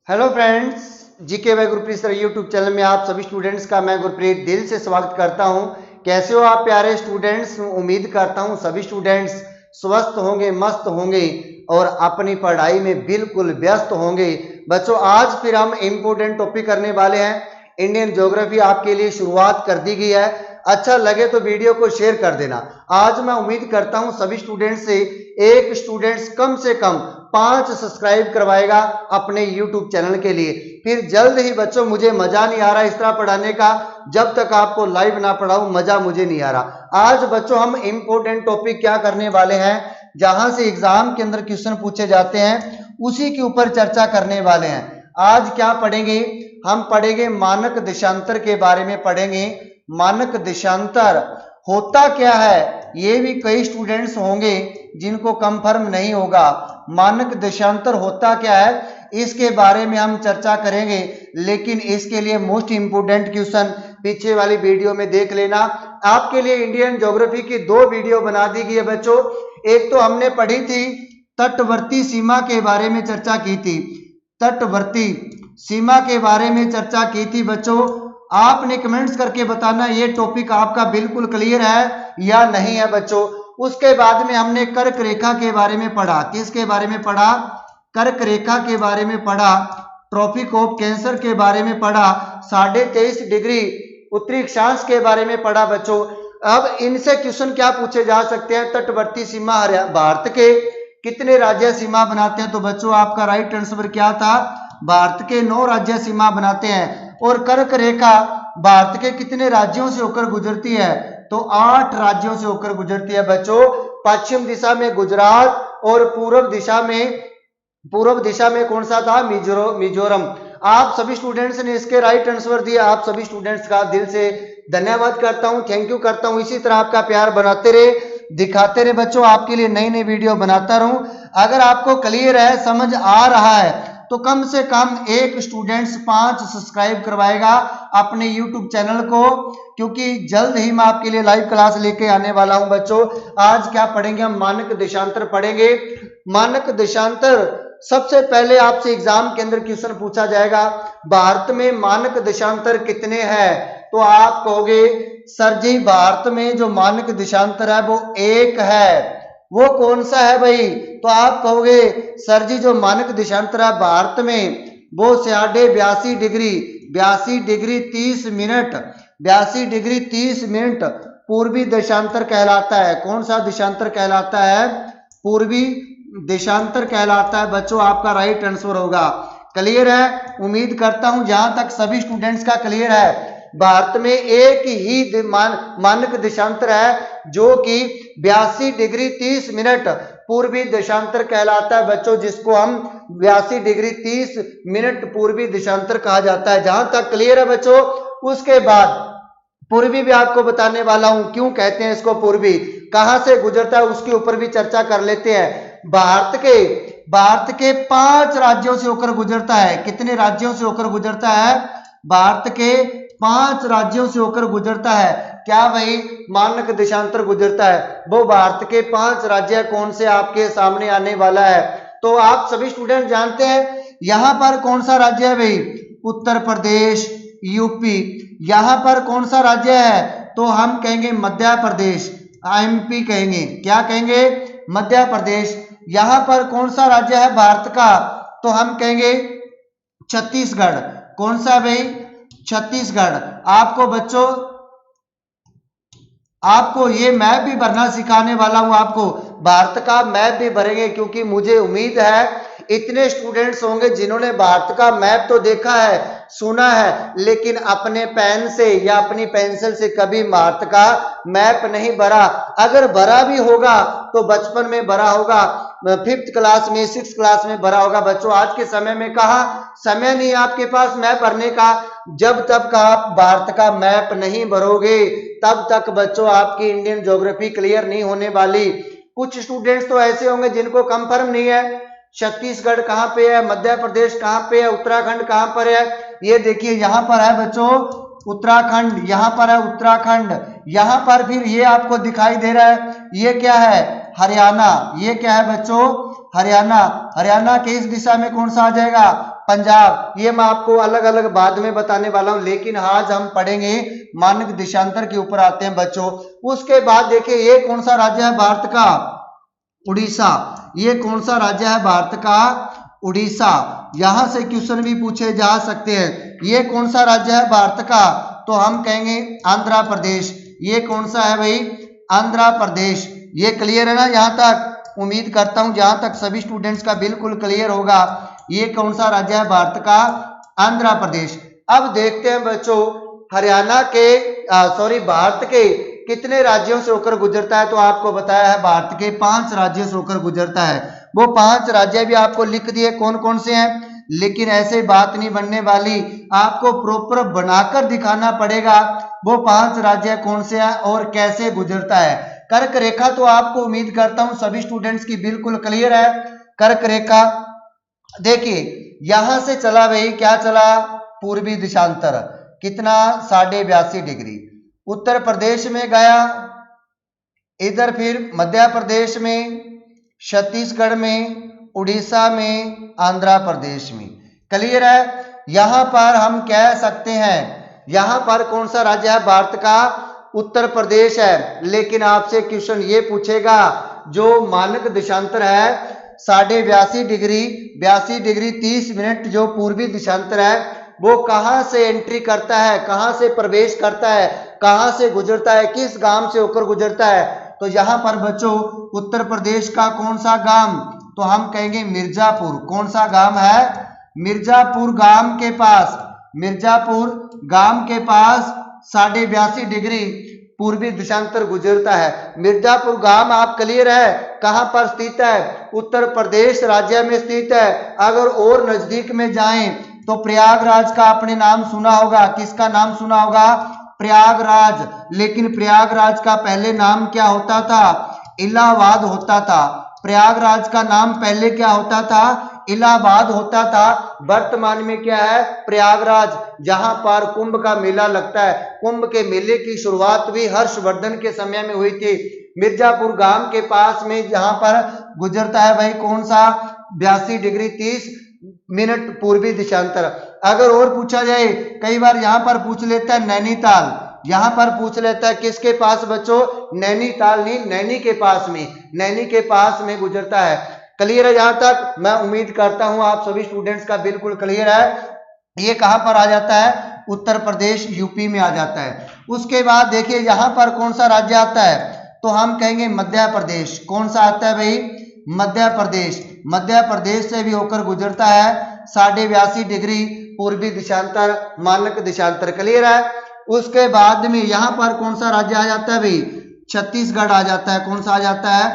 Hello friends, GK by Gurpreet sir YouTube channel में आप सभी स्टूडेंट्स का मैं गुरप्रीत दिल से स्वागत करता हूं। कैसे हो आप प्यारे स्टूडेंट्स? उम्मीद करता हूं सभी स्टूडेंट्स स्वस्थ होंगे, मस्त होंगे और अपनी पढ़ाई में बिल्कुल व्यस्त होंगे। बच्चों, आज फिर हम इम्पोर्टेंट टॉपिक करने वाले हैं। इंडियन ज्योग्राफी आपके लिए शुरुआत कर दी गई है। अच्छा लगे तो वीडियो को शेयर कर देना। आज मैं उम्मीद करता हूं सभी स्टूडेंट्स से एक स्टूडेंट्स कम से कम 5 सब्सक्राइब करवाएगा अपने YouTube चैनल के लिए। फिर जल्द ही बच्चों, मुझे मजा नहीं आ रहा इस तरह पढ़ाने का। जब तक आपको लाइव ना पढ़ाऊं मजा मुझे नहीं आ रहा। आज बच्चों हम इंपॉर्टेंट टॉपिक क्या करने वाले हैं, जहां से एग्जाम के अंदर क्वेश्चन पूछे जाते हैं उसी के ऊपर चर्चा करने वाले हैं। आज क्या पढ़ेंगे? हम पढ़ेंगे मानक देशांतर के बारे में पढ़ेंगे। मानक देशांतर होता क्या है, ये भी कई स्टूडेंट्स होंगे जिनको कंफर्म नहीं होगा। मानक देशांतर होता क्या है, इसके बारे में हम चर्चा करेंगे। लेकिन इसके लिए मोस्ट इंपोर्टेंट क्वेश्चन पीछे वाली वीडियो में देख लेना। आपके लिए इंडियन ज्योग्राफी की 2 वीडियो बना दी गई है बच्चों। एक तो हमने पढ़ी थी तटवर्ती सीमा के बारे में चर्चा की थी। तटवर्ती सीमा के बारे में चर्चा की थी बच्चों। आपने कमेंट्स करके बताना ये टॉपिक आपका बिल्कुल क्लियर है या नहीं है बच्चों। उसके बाद में हमने कर्क रेखा के बारे में पढ़ा। किसके बारे में पढ़ा? कर्क रेखा के बारे में पढ़ा। ट्रॉपिक ऑफ कैंसर के बारे में पढ़ा। 23.5 डिग्री उत्तरी अक्षांश के बारे में पढ़ा बच्चों। अब इनसे क्वेश्चन क्या पूछे जा सकते हैं? तटवर्ती सीमा भारत के कितने राज्य सीमा बनाते हैं? तो बच्चों आपका राइट आंसर क्या था? भारत के 9 राज्य सीमा बनाते हैं। और कर्क रेखा भारत के कितने राज्यों से होकर गुजरती है? तो 8 राज्यों से होकर गुजरती है बच्चों। पश्चिम दिशा में गुजरात और पूर्व दिशा में कौन सा था? मिजोरम। आप सभी स्टूडेंट्स ने इसके राइट आंसर दिया। आप सभी स्टूडेंट्स का दिल से धन्यवाद करता हूं, थैंक यू करता हूं। इसी तरह आपका प्यार बनाते रहे, दिखाते रहे बच्चों। आपके लिए नई नई वीडियो बनाता रहूं। अगर आपको क्लियर है, समझ आ रहा है, तो कम से कम एक स्टूडेंट्स 5 सब्सक्राइब करवाएगा अपने YouTube चैनल को, क्योंकि जल्द ही मैं आपके लिए लाइव क्लास लेके आने वाला हूं बच्चों। आज क्या पढ़ेंगे हम? मानक देशांतर पढ़ेंगे। मानक देशांतर सबसे पहले आपसे एग्जाम के अंदर क्वेश्चन पूछा जाएगा, भारत में मानक देशांतर कितने हैं? तो आप कहोगे सर जी भारत में जो मानक देशांतर है वो 1 है। वो कौन सा है भाई? तो आप कहोगे सर जी जो मानक देशांतर है भारत में वो 82.5 डिग्री 30 मिनट पूर्वी देशांतर कहलाता है। कौन सा देशांतर कहलाता है? पूर्वी देशांतर कहलाता है बच्चों। आपका राइट आंसर होगा। क्लियर है? उम्मीद करता हूं जहां तक सभी स्टूडेंट्स का क्लियर है। भारत में एक ही मानक देशांतर है जो कि 82 डिग्री 30 मिनट पूर्वी देशांतर कहलाता है बच्चों, जिसको हम 82 डिग्री 30 मिनट पूर्वी देशांतर कहा जाता है। जहां तक क्लियर है बच्चों। उसके बाद पूर्वी भी आपको बताने वाला हूं, क्यों कहते हैं इसको पूर्वी, कहां से गुजरता है, उसके ऊपर भी चर्चा कर लेते हैं। भारत के 5 राज्यों से होकर गुजरता है। कितने राज्यों से होकर गुजरता है? भारत के 5 राज्यों से होकर गुजरता है। क्या भाई मानक देशांतर गुजरता है? वो भारत के 5 राज्य कौन से आपके सामने आने वाला है। तो आप सभी स्टूडेंट जानते हैं यहां पर कौन सा राज्य है भाई? उत्तर प्रदेश, यूपी। यहां पर कौन सा राज्य है? तो हम कहेंगे मध्य प्रदेश, एमपी कहेंगे। क्या कहेंगे? मध्य प्रदेश। यहां पर कौन सा राज्य है भारत का? तो हम कहेंगे छत्तीसगढ़। कौन सा भाई? छत्तीसगढ़। आपको बच्चों आपको ये मैप भी भरना सिखाने वाला हूं। आपको भारत का मैप भी भरेंगे, क्योंकि मुझे उम्मीद है इतने स्टूडेंट्स होंगे जिन्होंने भारत का मैप तो देखा है, सुना है, लेकिन अपने पेन से या अपनी पेंसिल से कभी भारत का मैप नहीं भरा। अगर भरा भी होगा तो बचपन में भरा होगा, 5th क्लास में, 6th क्लास में भरा होगा बच्चों। आज के समय में कहा समय नहीं आपके पास मैप भरने का। जब तक आप भारत का मैप नहीं भरोगे तब तक बच्चों आपकी इंडियन ज्योग्राफी क्लियर नहीं होने वाली। कुछ स्टूडेंट्स तो ऐसे होंगे जिनको कंफर्म नहीं है छत्तीसगढ़ कहां पे है, मध्य प्रदेश कहां पे है, उत्तराखंड कहां पर है। ये देखिए यहां पर है बच्चों उत्तराखंड, यहां पर है उत्तराखंड। यहां पर फिर ये आपको दिखाई दे रहा है, ये क्या है? हरियाणा। ये क्या है बच्चों? हरियाणा। हरियाणा के इस दिशा में कौन सा आ जाएगा? पंजाब, ये मैं आपको अलग अलग बाद में बताने वाला हूं, लेकिन आज हम पढ़ेंगे मानक देशांतर के ऊपर आते हैं बच्चों। उसके बाद देखिए ये कौन सा राज्य है भारत का, उड़ीसा। ये कौन सा राज्य है भारत का, उड़ीसा। यहां से क्वेश्चन भी पूछे जा सकते हैं। ये कौन सा राज्य है भारत का, तो हम कहेंगे आंध्र प्रदेश। ये कौन सा है भाई, आंध्र प्रदेश। ये क्लियर है ना, यहां तक उम्मीद करता हूं जहां तक सभी स्टूडेंट्स का बिल्कुल क्लियर होगा। ये कौन सा राज्य है भारत का, आंध्र प्रदेश। अब देखते हैं बच्चों हरियाणा के भारत के कितने राज्यों से होकर गुजरता है, तो आपको बताया है भारत के 5 राज्यों से होकर गुजरता है। वो 5 राज्य भी आपको लिख दिए कौन कौन से हैं, लेकिन ऐसे बात नहीं बनने वाली, आपको प्रॉपर बनाकर दिखाना पड़ेगा वो 5 राज्य कौन से हैं और कैसे गुजरता है। कर्क रेखा तो आपको उम्मीद करता हूं सभी स्टूडेंट्स की बिल्कुल क्लियर है। कर्क रेखा देखिए यहां से चला भाई, क्या चला, पूर्वी दिशांतर, कितना 82.5 डिग्री, उत्तर प्रदेश में गया, इधर फिर मध्य प्रदेश में, छत्तीसगढ़ में, उड़ीसा में, आंध्र प्रदेश में। क्लियर है। यहां पर हम कह सकते हैं यहां पर कौन सा राज्य है भारत का, उत्तर प्रदेश है। लेकिन आपसे क्वेश्चन ये पूछेगा जो मानक देशांतर है 82.5 डिग्री 82 डिग्री 30 मिनट जो पूर्वी देशांतर है वो कहां से एंट्री करता है, कहां से प्रवेश करता है, कहां से गुजरता है, किस गांव से होकर गुजरता है। तो यहां पर बच्चों उत्तर प्रदेश का कौन सा गांव, तो हम कहेंगे मिर्जापुर। कौन सा गांव है, मिर्जापुर गांव के पास, मिर्जापुर गांव के पास 82.5 डिग्री पूर्वी देशांतर गुजरता है। मिर्जापुर गांव आप क्लियर है कहां पर स्थित है, उत्तर प्रदेश राज्य में स्थित है। अगर और नजदीक में जाएं तो प्रयागराज का आपने नाम सुना होगा, किसका नाम सुना होगा, प्रयागराज। लेकिन प्रयागराज का पहले नाम क्या होता था, इलाहाबाद होता था। प्रयागराज का नाम पहले क्या होता था, इलाहाबाद होता था। वर्तमान में क्या है, प्रयागराज, जहां पर कुंभ का मेला लगता है। कुंभ के मेले की शुरुआत भी हर्षवर्धन के समय में हुई थी। मिर्जापुर गांव के पास में जहां पर गुजरता है भाई कौन सा, 82 डिग्री 30 मिनट पूर्वी देशांतर। अगर और पूछा जाए, कई बार यहां पर पूछ लेता है नैनीताल, यहां पर पूछ लेता है किसके पास बच्चों, नैनीताल नहीं, नैनी के पास में, नैनी के पास में गुजरता है। क्लियर है यहां तक, मैं उम्मीद करता हूं आप सभी स्टूडेंट्स का बिल्कुल क्लियर है। ये कहां पर आ जाता है, उत्तर प्रदेश यूपी में आ जाता है। उसके बाद देखिए यहां पर कौन सा राज्य आता है, तो हम कहेंगे मध्य प्रदेश। कौन सा आता है भाई, मध्य प्रदेश। मध्य प्रदेश से भी होकर गुजरता है 82.5 डिग्री पूर्वी देशांतर, मानक देशांतर। क्लियर है। उसके बाद में यहां पर कौन सा राज्य आ जाता है भाई, छत्तीसगढ़ आ जाता है। कौन सा आ जाता है,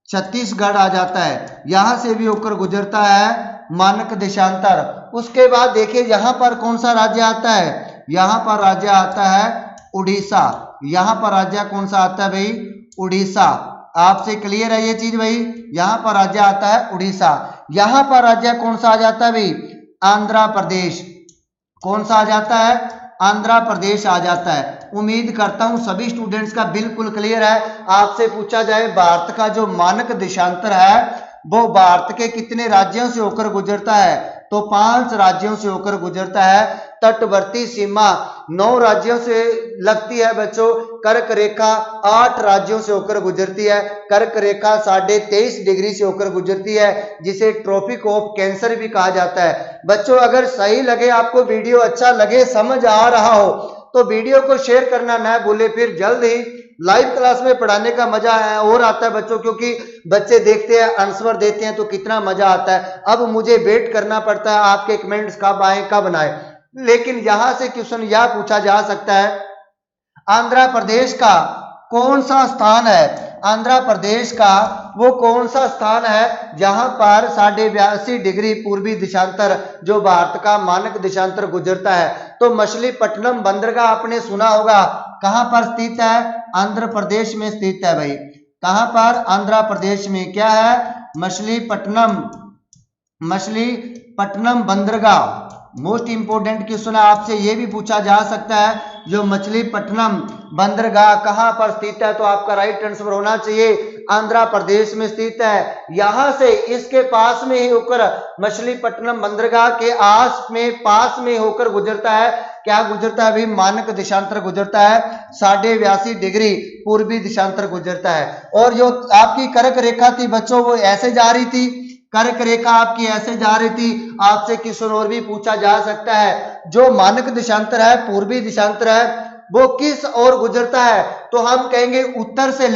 छत्तीसगढ़ आ जाता है। यहां से भी होकर गुजरता है मानक देशांतर। उसके बाद देखिए यहां पर कौन सा राज्य आता है, यहां पर राज्य आता है उड़ीसा। यहां पर राज्य कौन सा आता है भाई, उड़ीसा। आपसे क्लियर है ये चीज भाई, यहां पर राज्य आता है उड़ीसा। यहां पर राज्य कौन सा आ जाता है भाई, आंध्र प्रदेश। कौन सा आ जाता है, आंध्र प्रदेश आ जाता है। उम्मीद करता हूं सभी स्टूडेंट्स का बिल्कुल क्लियर है। आपसे पूछा जाए भारत का जो मानक देशांतर है वो भारत के कितने राज्यों से होकर गुजरता है, तो 5 राज्यों से होकर गुजरता है। तटवर्ती सीमा 9 राज्यों से लगती है बच्चों। कर्क रेखा 8 राज्यों से होकर गुजरती है। कर्क रेखा 23.5 डिग्री से होकर गुजरती है, जिसे ट्रॉपिक ऑफ कैंसर भी कहा जाता है। बच्चों अगर सही लगे, आपको वीडियो अच्छा लगे, समझ आ रहा हो, तो वीडियो को शेयर करना ना भूले। फिर जल्द ही लाइव क्लास में पढ़ाने का मजा और आता है बच्चों, क्योंकि बच्चे देखते हैं, आंसर देते हैं, तो कितना मजा आता है। अब मुझे वेट करना पड़ता है आपके कमेंट्स कब आए कब बनाए। लेकिन यहां से क्वेश्चन यह पूछा जा सकता है, आंध्र प्रदेश का कौन सा स्थान है, आंध्र प्रदेश का वो कौन सा स्थान है जहां पर 82.5 डिग्री पूर्वी देशांतर जो भारत का मानक देशांतर गुजरता है। तो मछलीपट्टनम बंदरगाह आपने सुना होगा, कहां पर स्थित है, आंध्र प्रदेश में स्थित है भाई। कहां पर, आंध्र प्रदेश में। क्या है, मछलीपट्टनम, मछलीपट्टनम बंदरगाह। मोस्ट इंपोर्टेंट क्वेश्चन आपसे यह भी पूछा जा सकता है जो मछलीपट्टनम बंदरगाह कहाँ पर स्थित है, तो आपका राइट आंसर होना चाहिए आंध्र प्रदेश में स्थित है। यहां से इसके पास में ही होकर मछलीपट्टनम बंदरगाह के पास में होकर गुजरता है, क्या गुजरता है भाई, मानक देशांतर गुजरता है, 82.5 डिग्री पूर्वी देशांतर गुजरता है। और जो आपकी कर्क रेखा थी बच्चों वो ऐसे जा रही थी, कर्क रेखा आपकी ऐसे जा रही थी। आपसे क्वेश्चन और भी पूछा जा सकता है, जो मानक देशांतर है पूर्वी देशांतर है वो किस ओर गुजरता है, तो हम कहेंगे उत्तर से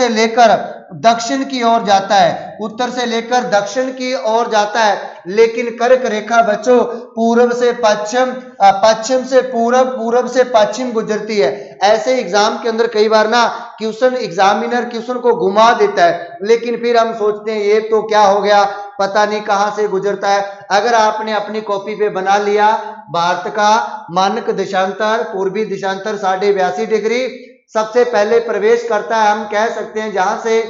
लेकर दक्षिण की ओर जाता है, उत्तर से लेकर दक्षिण की ओर जाता है। लेकिन कर्क रेखा बच्चों पूर्व से पश्चिम, पश्चिम से पूर्व, पूर्व से पश्चिम गुजरती है। ऐसे एग्जाम के अंदर कई बार ना एग्जामिनर क्वेश्चन को घुमा देता है, लेकिन फिर हम सोचते हैं ये तो क्या हो गया, पता नहीं कहां से गुजरता है। अगर आपने अपनी कॉपी पे बना लिया भारत का मानक देशांतर पूर्वी देशांतर 82.5 डिग्री सबसे पहले प्रवेश करता है, हम कह सकते हैं जहां से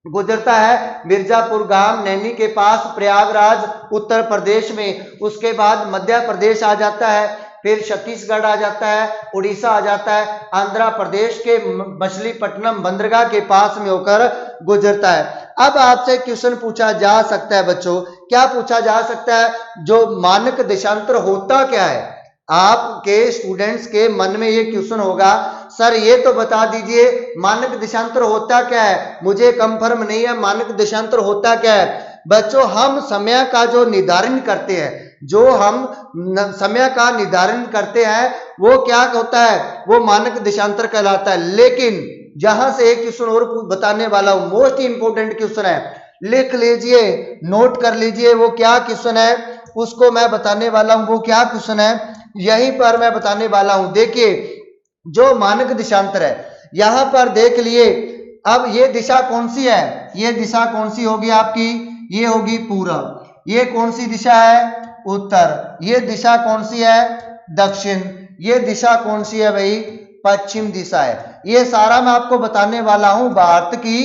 गुजरता है मिर्जापुर गांव नैनी के पास प्रयागराज उत्तर प्रदेश में, उसके बाद मध्य प्रदेश आ जाता है, फिर छत्तीसगढ़ आ जाता है, उड़ीसा आ जाता है, आंध्र प्रदेश के मछलीपट्टनम बंदरगाह के पास में होकर गुजरता है। अब आपसे क्वेश्चन पूछा जा सकता है बच्चों, क्या पूछा जा सकता है, जो मानक देशांतर होता क्या है। आपके स्टूडेंट्स के मन में ये क्वेश्चन होगा, सर ये तो बता दीजिए मानक देशांतर होता क्या है, मुझे कंफर्म नहीं है मानक देशांतर होता क्या है। बच्चों हम समय का जो निर्धारण करते हैं, जो हम समय का निर्धारण करते हैं वो क्या होता है, वो मानक देशांतर कहलाता है। लेकिन जहां से एक क्वेश्चन और बताने वाला हूं, मोस्ट इंपोर्टेंट क्वेश्चन है, लिख लीजिए, नोट कर लीजिए वो क्या क्वेश्चन है, उसको मैं बताने वाला हूं। वो क्या क्वेश्चन है यहीं पर मैं बताने वाला हूं। देखिए जो मानक देशांतर है यहां पर देख लिए, अब ये दिशा कौन सी है, ये दिशा कौन सी होगी आपकी, ये होगी पूरब। ये कौन सी दिशा है, उत्तर। ये दिशा कौन सी है, दक्षिण। ये दिशा कौन सी है भाई, पश्चिम दिशा है। ये सारा मैं आपको बताने वाला हूं, भारत की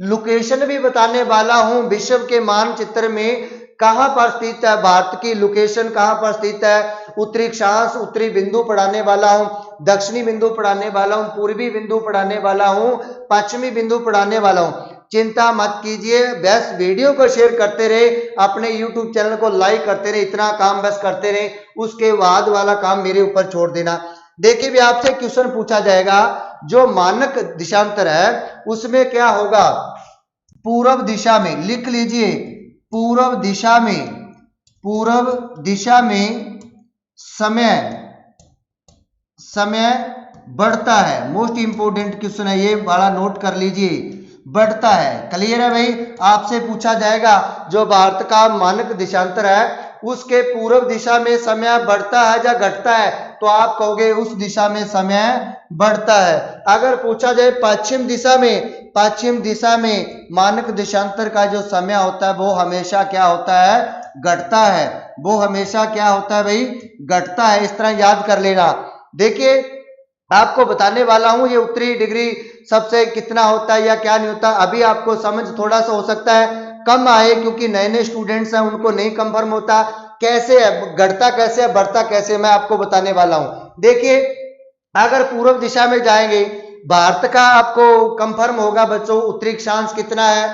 लोकेशन भी बताने वाला हूं, विश्व के मानचित्र में कहां पर स्थित है, भारत की लोकेशन कहां पर स्थित है, उत्तरी अक्षांश उत्तरी बिंदु पढ़ाने वाला हूं, दक्षिणी बिंदु पढ़ाने वाला हूं, पूर्वी बिंदु पढ़ाने वाला हूं, पश्चिमी बिंदु पढ़ाने वाला हूं। चिंता मत कीजिए, बस वीडियो को शेयर करते रहे, अपने YouTube चैनल को लाइक करते रहे, इतना काम बस करते रहे, उसके बाद वाला काम मेरे ऊपर छोड़ देना। देखिए भी आपसे क्वेश्चन पूछा जाएगा, जो मानक देशांतर है उसमें क्या होगा, पूर्व दिशा में, लिख लीजिए पूर्व दिशा में समय बढ़ता है। मोस्ट इंपोर्टेंट क्वेश्चन है ये वाला, नोट कर लीजिए, बढ़ता है। क्लियर है भाई, आपसे पूछा जाएगा जो भारत का मानक देशांतर है उसके पूर्व दिशा में समय बढ़ता है या घटता है, तो आप कहोगे उस दिशा में समय बढ़ता है। अगर पूछा जाए पश्चिम दिशा में मानक देशांतर का जो समय होता है वो हमेशा क्या होता है, घटता है। वो हमेशा क्या होता है भाई, घटता है। इस तरह याद कर लेना। देखिए आपको बताने वाला हूं ये उत्तरी डिग्री सबसे कितना होता है या क्या नहीं होता, अभी आपको समझ थोड़ा सा हो सकता है कम आए, क्योंकि नए नए स्टूडेंट्स हैं उनको नहीं कंफर्म होता कैसे है, घटता कैसे है, बढ़ता कैसे, मैं आपको बताने वाला हूं। देखिए अगर पूर्व दिशा में जाएंगे, भारत का आपको कंफर्म होगा बच्चों, उत्तरी अक्षांश कितना है,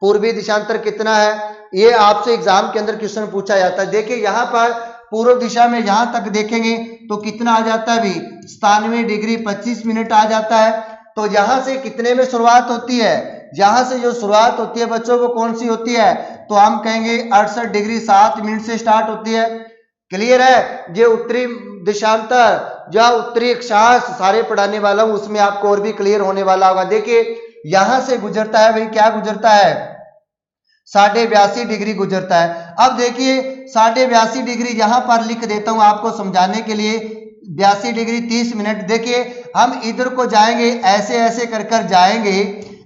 पूर्वी देशांतर कितना है, ये आपसे एग्जाम के अंदर क्वेश्चन पूछा जाता है। देखिए यहां पर पूर्व दिशा में यहां तक देखेंगे तो कितना आ जाता है भी, 97 डिग्री 25 मिनट आ जाता है। तो यहां से कितने में शुरुआत होती है, यहां से जो शुरुआत होती है बच्चों वो कौन सी होती है, तो हम कहेंगे 68 डिग्री 7 मिनट से स्टार्ट होती है। क्लियर है, ये उत्तरी देशांतर या उत्तरी अक्षांश सारे पढ़ाने वाला हूं, उसमें आपको और भी क्लियर होने वाला होगा। देखिए यहां से गुजरता है भाई, क्या गुजरता है, 82.5 डिग्री गुजरता है। अब देखिए 82.5 डिग्री यहां पर लिख देता हूं आपको समझाने के लिए, 82 डिग्री 30 मिनट। देखिए हम इधर को जाएंगे, ऐसे ऐसे कर कर जाएंगे,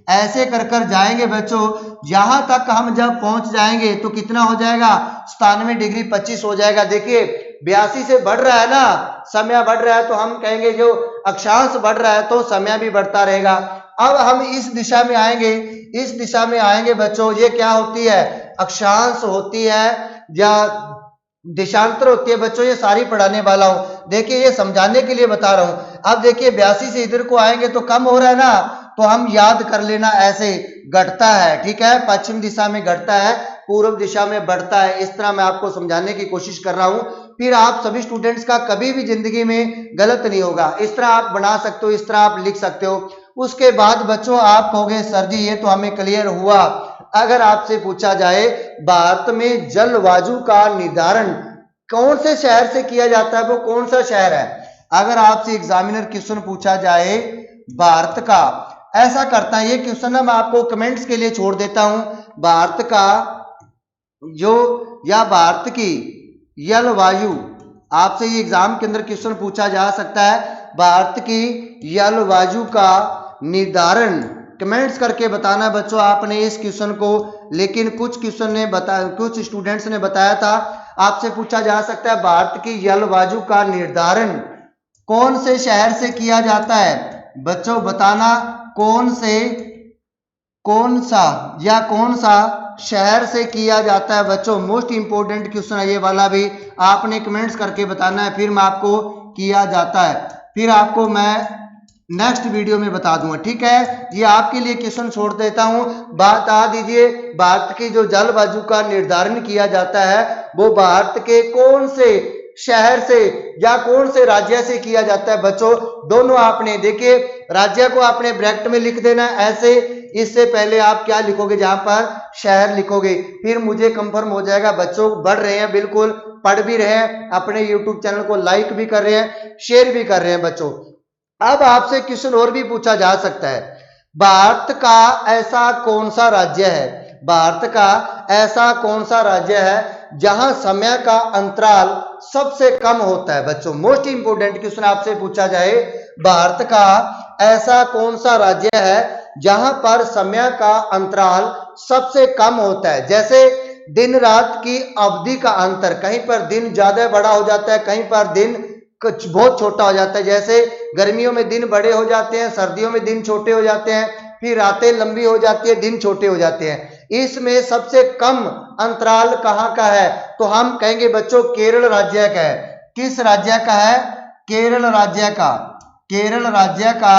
ऐसे कर कर जाएंगे बच्चों, यहां तक हम जब पहुंच जाएंगे तो कितना हो जाएगा, 97 डिग्री 25 हो जाएगा। देखिए 82 से बढ़ रहा है ना, समय बढ़ रहा है, तो हम कहेंगे जो अक्षांश बढ़ रहा है तो समय भी बढ़ता रहेगा। अब हम इस दिशा में आएंगे, इस दिशा में आएंगे बच्चों, ये क्या होती है, अक्षांश होती है या देशांतर होती है बच्चों, ये सारी पढ़ाने वाला हूं। देखिए ये समझाने के लिए बता रहा हूं। अब देखिए 82 से इधर को आएंगे तो कम हो रहा है ना, तो हम याद कर लेना ऐसे घटता है, ठीक है, पश्चिम दिशा में घटता है, पूर्व दिशा में बढ़ता है। इस तरह मैं आपको समझाने की कोशिश कर रहा हूं। फिर आप सभी स्टूडेंट्स का कभी भी जिंदगी में गलत नहीं होगा। इस तरह आप बना सकते हो, इस तरह आप लिख सकते हो। उसके बाद बच्चों आप कहोगे सर जी ये तो हमें क्लियर हुआ। अगर आपसे पूछा जाए भारत में जलवायु का निर्धारण कौन से शहर से किया जाता है, वो कौन सा शहर है? अगर आपसे एग्जामिनर क्वेश्चन पूछा जाए भारत का, ऐसा करता है ये क्वेश्चन मैं आपको कमेंट्स के लिए छोड़ देता हूं। भारत का जो या भारत की जलवायु, आपसे ये एग्जाम के अंदर क्वेश्चन पूछा जा सकता है। भारत की जलवायु का निर्धारण कमेंट्स करके बताना है बच्चों आपने इस क्वेश्चन को। लेकिन कुछ क्वेश्चन ने बताया, कुछ स्टूडेंट्स ने बताया था, आपसे पूछा जा सकता है भारत की जलवायु का निर्धारण कौन से शहर से किया जाता है। बच्चों बताना कौन सा शहर से किया जाता है। बच्चों मोस्ट इंपोर्टेंट क्वेश्चन है ये वाला भी, आपने कमेंट्स करके बताना है, फिर मैं आपको किया जाता है, फिर आपको मैं नेक्स्ट वीडियो में बता दूंगा, ठीक है। ये आपके लिए क्वेश्चन छोड़ देता हूं। बता दीजिए भारत की जो जलवायु का निर्धारण किया जाता है वो भारत के कौन से शहर से या कौन से राज्य से किया जाता है। बच्चों दोनों आपने देखिए, राज्य को आपने ब्रैकेट में लिख देना ऐसे, इससे पहले आप क्या लिखोगे, जहां पर शहर लिखोगे, फिर मुझे कंफर्म हो जाएगा बच्चों बढ़ रहे हैं, बिल्कुल पढ़ भी रहे हैं, अपने यूट्यूब चैनल को लाइक भी कर रहे हैं, शेयर भी कर रहे हैं। बच्चों अब आपसे क्वेश्चन और भी पूछा जा सकता है, भारत का ऐसा कौन सा राज्य है, भारत का ऐसा कौन सा राज्य है जहां समय का अंतराल सबसे कम होता है। बच्चों मोस्ट इंपोर्टेंट क्वेश्चन आपसे पूछा जाए, भारत का ऐसा कौन सा राज्य है जहां पर समय का अंतराल सबसे कम होता है। जैसे दिन रात की अवधि का अंतर, कहीं पर दिन ज्यादा बड़ा हो जाता है, कहीं पर दिन कुछ बहुत छोटा हो जाता है। जैसे गर्मियों में दिन बड़े हो जाते हैं, सर्दियों में दिन छोटे हो जाते हैं, फिर रातें लंबी हो जाती है, दिन छोटे हो जाते हैं। इसमें सबसे कम अंतराल कहाँ का है, तो हम कहेंगे बच्चों केरल राज्य का है। किस राज्य का है? केरल राज्य का। केरल राज्य का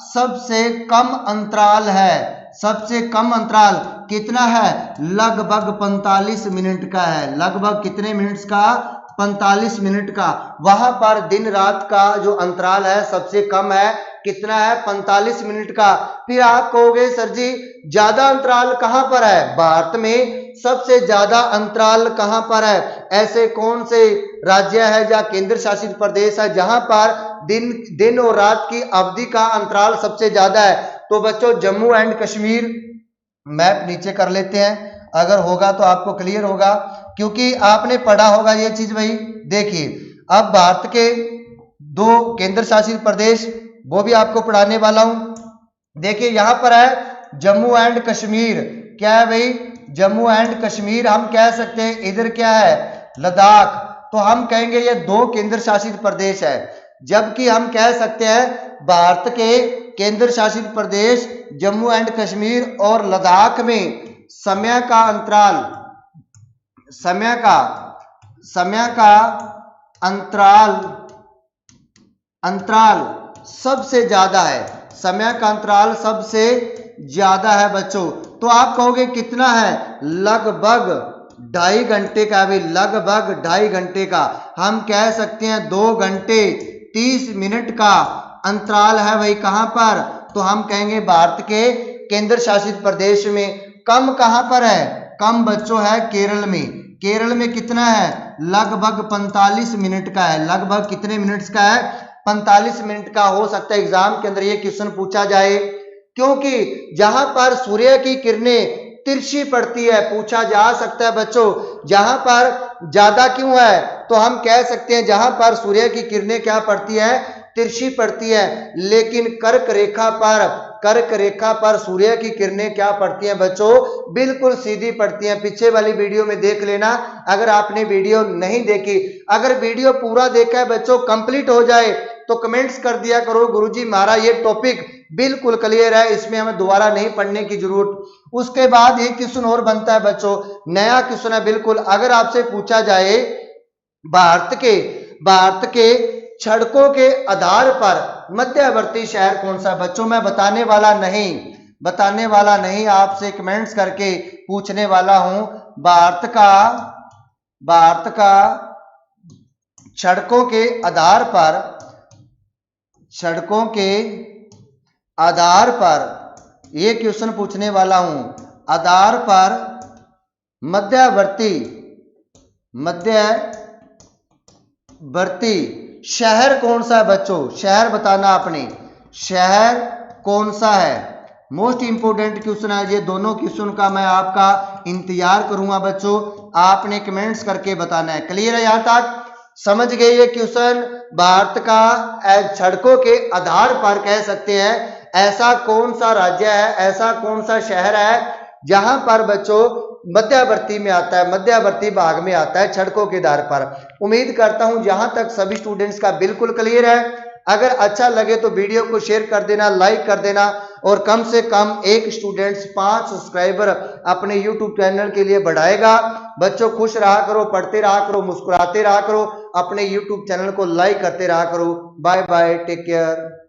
सबसे कम अंतराल है। सबसे कम अंतराल कितना है? लगभग 45 मिनट का है। लगभग कितने मिनट्स का? 45 मिनट का। वहां पर दिन रात का जो अंतराल है सबसे कम है, कितना है? 45 मिनट का। फिर आप कहोगे सर जी ज्यादा अंतराल कहां पर है? भारत में सबसे ज्यादा अंतराल कहां पर है? ऐसे कौन से राज्य है या केंद्र शासित प्रदेश है जहां पर दिन और रात की अवधि का अंतराल सबसे ज्यादा है? तो बच्चों जम्मू एंड कश्मीर। मैप नीचे कर लेते हैं, अगर होगा तो आपको क्लियर होगा, क्योंकि आपने पढ़ा होगा ये चीज भाई। देखिए अब भारत के 2 केंद्र शासित प्रदेश, वो भी आपको पढ़ाने वाला हूं। देखिए यहां पर है जम्मू एंड कश्मीर। क्या है भाई? जम्मू एंड कश्मीर। हम कह सकते हैं इधर क्या है? लद्दाख। तो हम कहेंगे ये 2 केंद्र शासित प्रदेश है, जबकि हम कह सकते हैं भारत के केंद्र शासित प्रदेश जम्मू एंड कश्मीर और लद्दाख में समय का अंतराल अंतराल सबसे ज्यादा है। समय का अंतराल सबसे ज्यादा है बच्चों। तो आप कहोगे कितना है? लगभग 2.5 घंटे का भी, लगभग 2.5 घंटे का। हम कह सकते हैं 2 घंटे 30 मिनट का अंतराल है भाई। कहां पर? तो हम कहेंगे भारत के केंद्र शासित प्रदेश में। कम कहां पर है? कम बच्चों है केरल में। केरल में कितना है? लगभग 45 मिनट का है। लगभग कितने मिनट्स का है? 45 मिनट का। हो सकता है एग्जाम के अंदर ये क्वेश्चन पूछा जाए, क्योंकि जहां पर सूर्य की किरणें तिरछी पड़ती है, पूछा जा सकता है बच्चों जहां पर ज्यादा क्यों है? तो हम कह सकते हैं जहां पर सूर्य की किरणें क्या पड़ती है? तिरछी पड़ती है। लेकिन कर्क रेखा पर सूर्य की किरणें क्या पड़ती हैं बच्चों? बिल्कुल सीधी पड़ती हैं। पीछे वाली वीडियो में देख लेना अगर आपने वीडियो नहीं देखी। अगर वीडियो पूरा देखा है बच्चों, कंप्लीट हो जाए तो कमेंट्स कर दिया करो गुरुजी हमारा ये टॉपिक बिल्कुल क्लियर है, इसमें हमें दोबारा नहीं पढ़ने की जरूरत। उसके बाद एक क्वेश्चन और बनता है बच्चों, नया क्वेश्चन है बिल्कुल। अगर आपसे पूछा जाए भारत के सड़कों के आधार पर मध्यवर्ती शहर कौन सा? बच्चों मैं बताने वाला नहीं, आपसे कमेंट्स करके पूछने वाला हूं। भारत का सड़कों के आधार पर ये क्वेश्चन पूछने वाला हूं। आधार पर मध्यवर्ती शहर कौन सा है बच्चों? शहर बताना आपने, शहर कौन सा है? मोस्ट इंपोर्टेंट क्वेश्चन है ये। दोनों क्वेश्चन का मैं आपका इंतजार करूंगा बच्चों, आपने कमेंट्स करके बताना है। क्लियर है? यहां तक समझ गए ये क्वेश्चन? भारत का सड़कों के आधार पर कह सकते हैं ऐसा कौन सा राज्य है, ऐसा कौन सा शहर है जहां पर बच्चों मध्यवर्ती में आता है, मध्यवर्ती भाग में आता है सड़कों के आधार पर। उम्मीद करता हूं जहां तक सभी स्टूडेंट्स का बिल्कुल क्लियर है। अगर अच्छा लगे तो वीडियो को शेयर कर देना, लाइक कर देना, और कम से कम एक स्टूडेंट्स 5 सब्सक्राइबर अपने यूट्यूब चैनल के लिए बढ़ाएगा। बच्चों खुश रहा करो, पढ़ते रहा करो, मुस्कुराते रहा करो, अपने यूट्यूब चैनल को लाइक करते रहा करो। Bye bye, take care.